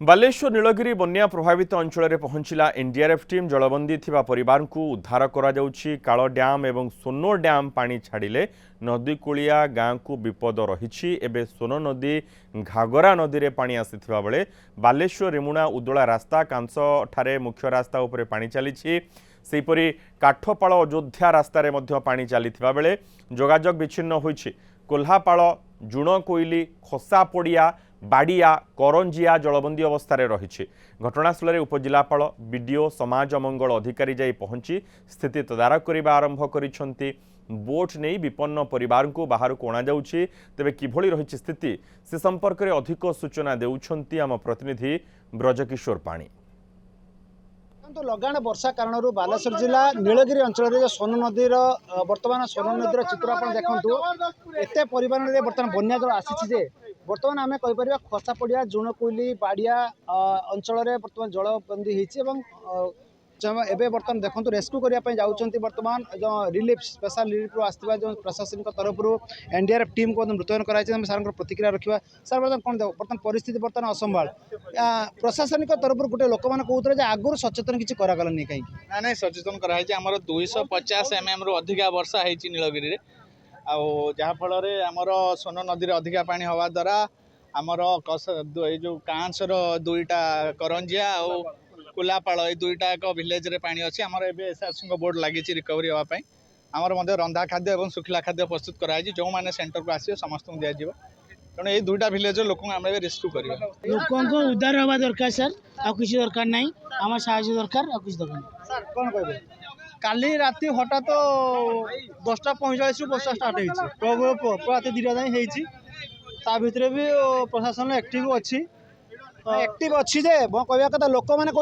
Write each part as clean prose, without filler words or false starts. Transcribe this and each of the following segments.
बालेश्वर नीलगिरी बन्या प्रभावित अंचल में पहुंचला एनडीआरएफ टीम जलबंदी थिबा परिवार को उद्धार करा जाउछि। कालो डैम एवं सोनो डैम पानी छाड़िले नदी कूलिया गाँ को विपद रही। एबे सोनो नदी घागरा नदी रे पानी आसीथिबा बेले बालेश्वर रेमुणा उदला रास्ता कांस ठारे मुख्य रास्ता उपरे पानी चलीछि। सेहीपरि काठपाଳ अयोध्या रास्ता रे मध्य पानी चलीथिबा बेले जोगाजोग विच्छिन्न होइछि। कोल्हापाଳ जुणकोइली खसापड़िया बाड़िया करंजिया जलबंदी अवस्था रही। घटनास्थल उपजिलापाल बीडीओ समाज मंगल अधिकारी जाई पहुंची स्थिति तदारक करने आरंभ करिसेंती। बोट नहीं विपन्न परिवार को बाहर को अणा जाउछि। तेबे किभଳି रही स्थिति से संपर्क में अधिक सूचना देउछंती आम प्रतिनिधि ब्रजकिशोर पाणी। तो लगाण वर्षा कारण बालेश्वर जिला नीलगिरी अंचल सोन नदीर बर्तमान सोन नदीर चित्र आप देखु एत परिमाण में बर्तमान बन्या जल आसी बर्तमान आम कहीपर खसापड़िया जुणकोइली बाड़िया अंचल में बर्तमान जलबंदी होती बर्तमान देखो रेस्क्यू करने जाऊँच बर्तमान जो रिलीफ स्पेशल रिलीफ आसवा जो प्रशासन तरफ एनडीआरएफ टीम को मुतयन कराई सार प्रतिक्रिया रखा। सर बर्तमान कौन देव बर्तमान परिस्थिति बर्तमान असंभाल प्रशासनिक तरफ गोटे लोक मैंने कहते आगुरी सचेतन किसी करागलानी कहीं ना सचेतन कराई आमर 250 mm रु अधिका वर्षा होती नीलगिरी आफल आमर सोन नदी अधिका पानी हवा द्वारा आमर जो कांसर दुईटा करंजिया और कोल्हापाଳ ये दुईटा एक विलेज रे पानी अच्छी आमर एसआरसी बोर्ड लगी रिकवरी हाँपाई आमर रंधा खाद्य और सुखला खाद्य प्रस्तुत कराई जो मैंने सेंटर को आस समस्त दिज्व तेणु ये दुईटा विलेज लोक आम रेस्क्यू कर लोक उद्धार हवा दरकार सर आ किसी दरकार ना आम साहय दरकार आ किसी दरकार सर कौन कहे काली राति हठात 10:45 वर्षा स्टार्ट हो रात 2टा जाए ता भितर भी प्रशासन एक्टिव अच्छी एक्टिव अच्छी जे कहवा कथा लोक मैंने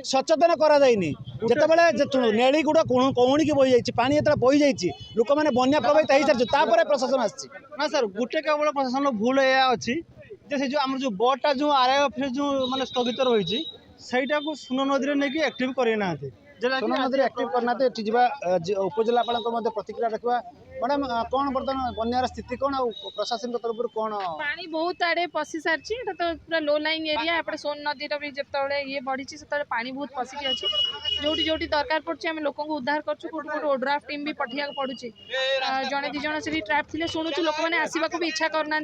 सचेतन करते नेली गुड़ा कौणी की बही जाए पानी जो बही जाए लोक मैंने बन्या प्रभावित हो सारी प्रशासन आसी ना सर गोटे केवल प्रशासन भूल या अच्छी से जो आम जो बोटा जो आरआईएफ जो माने स्थगित रही को सोन नदी में नहीं एक्टिव करना सोन नदी एक्टिव करना उपजिलापाल प्रतिक्रिया रखा। मैडम कौन बर्तमान बन्यार स्थिति कौन प्रशासन तरफ कौन पानी बहुत आड़े पशि सारी तो पूरा लो लाइन एरिया एपटे सोन नदीर भी जो ये बढ़ी से पानी बहुत पशिकी अच्छी जोटी जोटी दरकार पड़े आम लोक उद्धार कर ओड्राफ टीम भी पठिया पड़ू जड़े दी जन से ट्राप थे शुणुचु लोक मैंने आसवाक भी इच्छा करना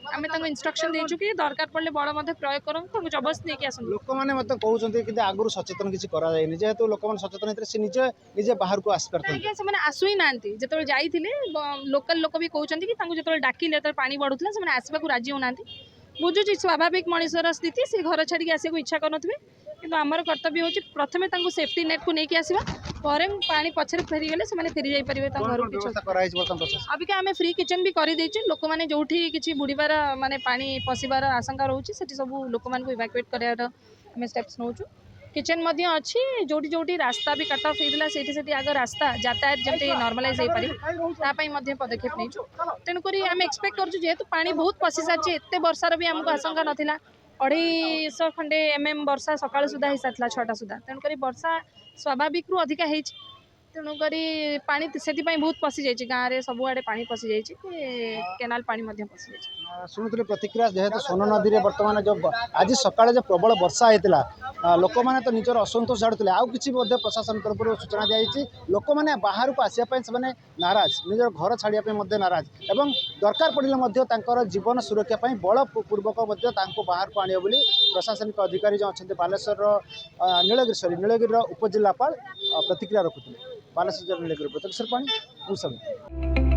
आम इंस्ट्रक्शन देचु कि दरकार पड़े बड़ प्रयोग करूँ जबरदस्त नहीं आस लोक मैंने मत कहते कि आगुरी सचेतन किसी कराए जेहेतु लोक मैंने सचेतन होते निजे निजे बाहर को आसपार से आसु ही ना जो जाते लोकल लोक भी कहते कि जो डाकिले पानी बढ़ुला से आसवाक राजी होना बुझुची स्वाभाविक मनीषर स्थिति से घर छाड़ी आसको इच्छा करेंगे कि आमर कर्तव्य हो प्रथम सेफ्टी नेट को लेकिन आसवा पानी पछरे फेरीगले से फेरी जापारे घर अबिका आम फ्री किचन भी कर लोक मैंने जो किसी बुड़बार माने पानी पशिबार आशंका रोचे से सब लोक मानक इवाकुएट कर स्टेप्स नौ किचन अच्छी जोटी जोटी रास्ता भी कट ऑफ होता से आग रास्ता यातायात जमी नर्मालाइज हो पारे पदक्षेप नहीं तेणुक आम एक्सपेक्ट करूँ जेहेतु पानी बहुत पशि सारी एत वर्षार भी आमको आशंका नाला 250 खंडे mm वर्षा सकाल सुधा हो सारा 6टा सुधा तेणुक वर्षा स्वाभाविक रु अधिका हो तेणुक पानी से बहुत पशि जाइए गाँव में सबुआड़े पानी पशि जाइए केनाल पानी पशि जाइए शुणुते प्रतिक्रिया जेहेतु सोन नदी में बर्तमान जो आज सकाଳେ जो प्रबल वर्षा होता लोक मैंने तो निजर असंतोष झाड़ुले आउ कि प्रशासन तरफ सूचना दी लोक मैंने बाहर को आसपा से नाराज निजर घर छाड़िया नाराज एवं दरकार पड़े जीवन सुरक्षा बलपूर्वक बाहर को आने प्रशासनिक अधिकारी जो अच्छा बालेश्वर नीलगिरी उपजिलापाल प्रतिक्रिया रखुले। बालेश्वर नीलगिरी ब्रजकिशोर पाणी।